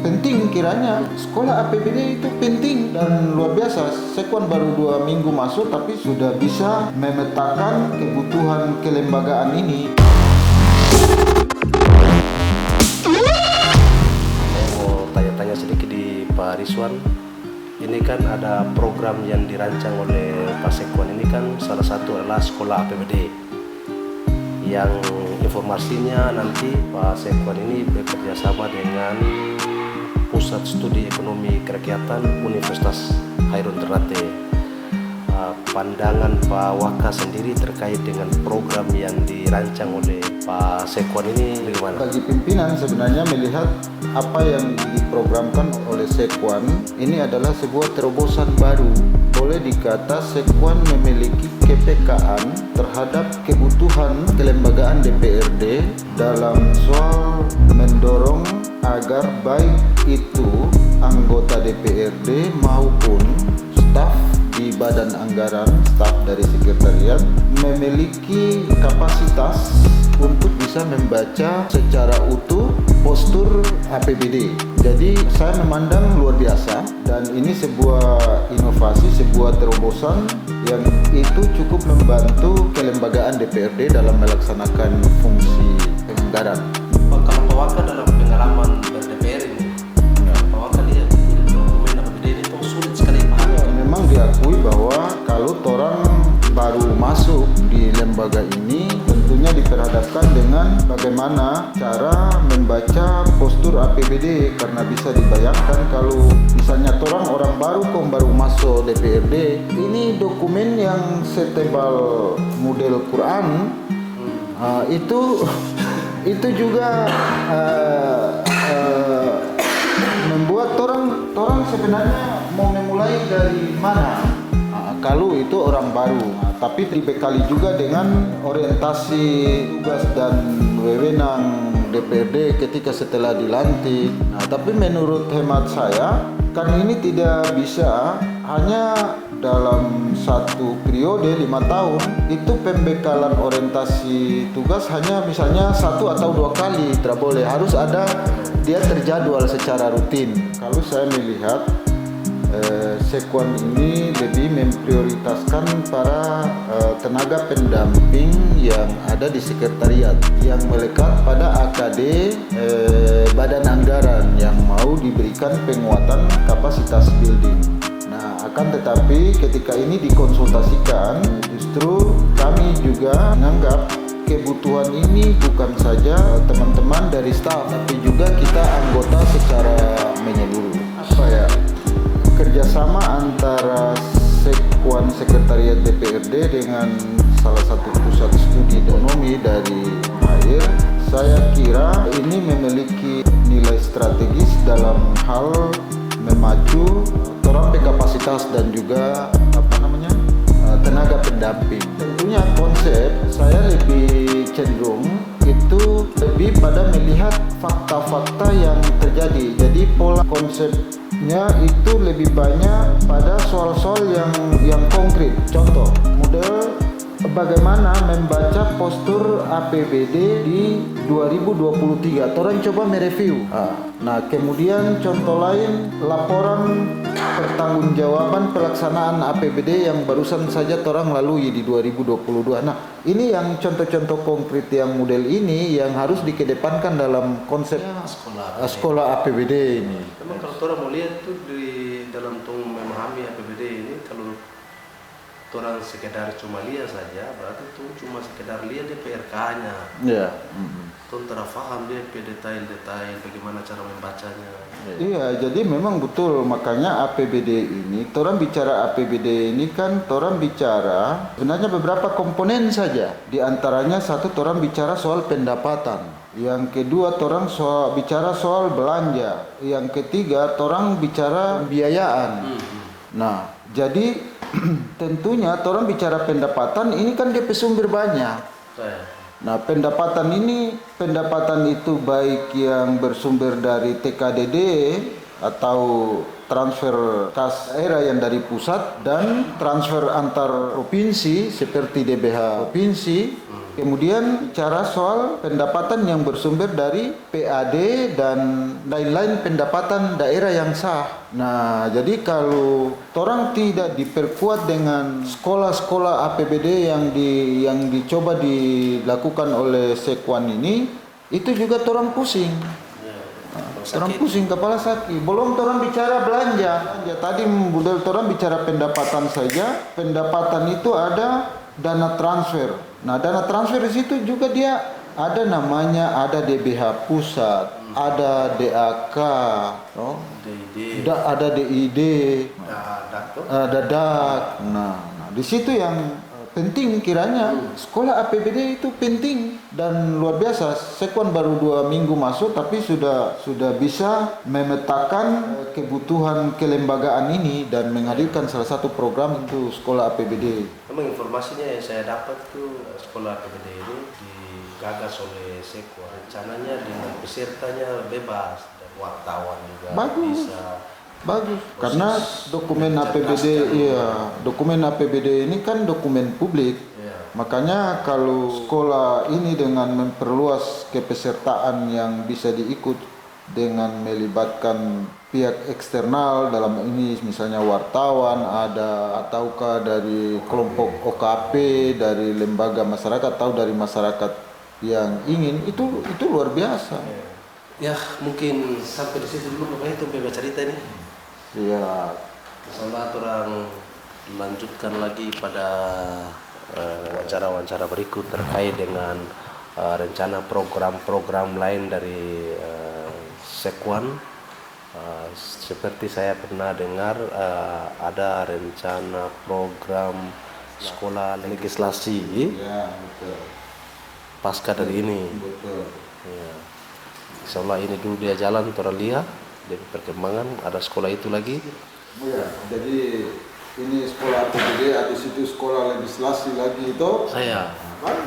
penting kiranya sekolah APBD itu penting dan luar biasa. Sekuan baru 2 minggu masuk tapi sudah bisa memetakan kebutuhan kelembagaan ini. Saya mau tanya-tanya sedikit di Pak Rizwan. Ini kan ada program yang dirancang oleh Pak Sekwan, ini kan salah satu adalah sekolah APBD yang informasinya nanti Pak Sekwan ini bekerja sama dengan Pusat Studi Ekonomi Kerakyatan Universitas Khairul Ternate. Pandangan Pak Waka sendiri terkait dengan program yang dirancang oleh Pak Sekwan ini bagaimana? Bagi pimpinan sebenarnya melihat apa yang diprogramkan oleh Sekwan ini adalah sebuah terobosan baru. Boleh dikata Sekwan memiliki kepekaan terhadap kebutuhan kelembagaan DPRD dalam soal mendorong agar baik itu anggota DPRD maupun staf di badan anggaran, staf dari sekretariat memiliki kapasitas untuk bisa membaca secara utuh postur APBD. Jadi saya memandang luar biasa dan ini sebuah inovasi, sebuah terobosan yang itu cukup membantu kelembagaan DPRD dalam melaksanakan fungsi anggaran. Kalau Pak Waka dalam pengalaman ber-DPR ini, Pak Waka lihat dokumen APBD ini tuh sulit sekali paham. Memang diakui bahwa kalau orang baru masuk di lembaga ini tentunya diperhadapkan dengan bagaimana cara membaca postur APBD, karena bisa dibayangkan kalau misalnya orang baru masuk DPRD, ini dokumen yang setebal model Quran, itu juga membuat orang sebenarnya mau memulai dari mana. Kalau itu orang baru, tapi dibekali juga dengan orientasi tugas dan wewenang DPRD ketika setelah dilantik. Tapi menurut hemat saya, kan ini tidak bisa hanya dalam satu periode 5 tahun, itu pembekalan orientasi tugas hanya misalnya 1 atau 2 kali, tidak boleh, harus ada dia terjadwal secara rutin. Kalau saya melihat Sekwan ini lebih memprioritaskan para tenaga pendamping yang ada di sekretariat yang melekat pada AKD badan anggaran yang mau diberikan penguatan kapasitas building. Nah, akan tetapi ketika ini dikonsultasikan, justru kami juga menganggap kebutuhan ini bukan saja teman-teman dari staf, tapi juga kita anggota secara menyeluruh. Kerjasama antara Sekwan Sekretariat DPRD dengan salah satu pusat studi ekonomi dari Mahir, saya kira ini memiliki nilai strategis dalam hal memacu orang kapasitas dan juga tenaga pendamping. Tentunya konsep saya lebih cenderung itu lebih pada melihat fakta-fakta yang terjadi. Jadi pola konsepnya itu lebih banyak pada soal-soal yang konkret. Contoh, model bagaimana membaca postur APBD di 2023. Orang coba mereview. Nah, kemudian contoh lain, laporan pertanggungjawaban pelaksanaan APBD yang barusan saja orang lalui di 2022. Nah, ini yang contoh-contoh konkret yang model ini yang harus dikedepankan dalam konsep sekolah APBD ini. Memang kalau orang mau lihat tuh di dalam memahami APBD ini, kalau orang sekedar cuma lihat saja, berarti tuh cuma sekedar lihat DPRK-nya. Ya. Tuh tidak paham dia detail-detail bagaimana cara membacanya. Iya, jadi memang betul, makanya APBD ini, orang bicara APBD ini kan orang bicara sebenarnya beberapa komponen saja. Di antaranya satu, orang bicara soal pendapatan. Yang kedua, orang bicara soal belanja. Yang ketiga, orang bicara pembiayaan. Nah, jadi tentunya orang bicara pendapatan ini kan dia sumber banyak. Nah, pendapatan itu baik yang bersumber dari TKDD atau transfer kas daerah yang dari pusat dan transfer antar provinsi seperti DBH provinsi Kemudian cara soal pendapatan yang bersumber dari PAD dan lain-lain pendapatan daerah yang sah. Nah, jadi kalau orang tidak diperkuat dengan sekolah-sekolah APBD yang dicoba dilakukan oleh Sekwan ini, itu juga orang pusing. Orang pusing, kepala sakit. Belum orang bicara belanja. Ya, tadi budal orang bicara pendapatan saja. Pendapatan itu ada dana transfer. Nah, dana transfer di situ juga dia ada namanya, ada DBH pusat, ada DAK, ada DID, ada DAK. Nah, di situ yang penting kiranya sekolah APBD itu penting dan luar biasa. Sekwan baru 2 minggu masuk tapi sudah bisa memetakan kebutuhan kelembagaan ini dan menghadirkan salah satu program itu sekolah APBD. Memang informasinya yang saya dapat tuh sekolah APBD ini digagas oleh Sekwan. Rencananya dengan pesertanya bebas dan wartawan juga bisa. Bagus, karena dokumen APBD, dokumen APBD ini kan dokumen publik. Makanya kalau sekolah ini dengan memperluas kepesertaan yang bisa diikut dengan melibatkan pihak eksternal, dalam ini misalnya wartawan ada, ataukah dari kelompok OKP, dari lembaga masyarakat atau dari masyarakat yang ingin, itu luar biasa. Ya, mungkin sampai di situ dulu Bapak itu bebas cerita ini. Iya. Insyaallah orang lanjutkan lagi pada wawancara-wawancara berikut terkait dengan rencana program-program lain dari Sekwan. Seperti saya pernah dengar ada rencana program sekolah legislasi. Ya, betul. Pasca dari ini. Betul. Ya. Insyaallah ini dulu dia jalan, orang lihat dari perkembangan ada sekolah itu lagi. Ya, jadi ini sekolah APBD, habis itu sekolah legislasi lagi itu. Saya. Kan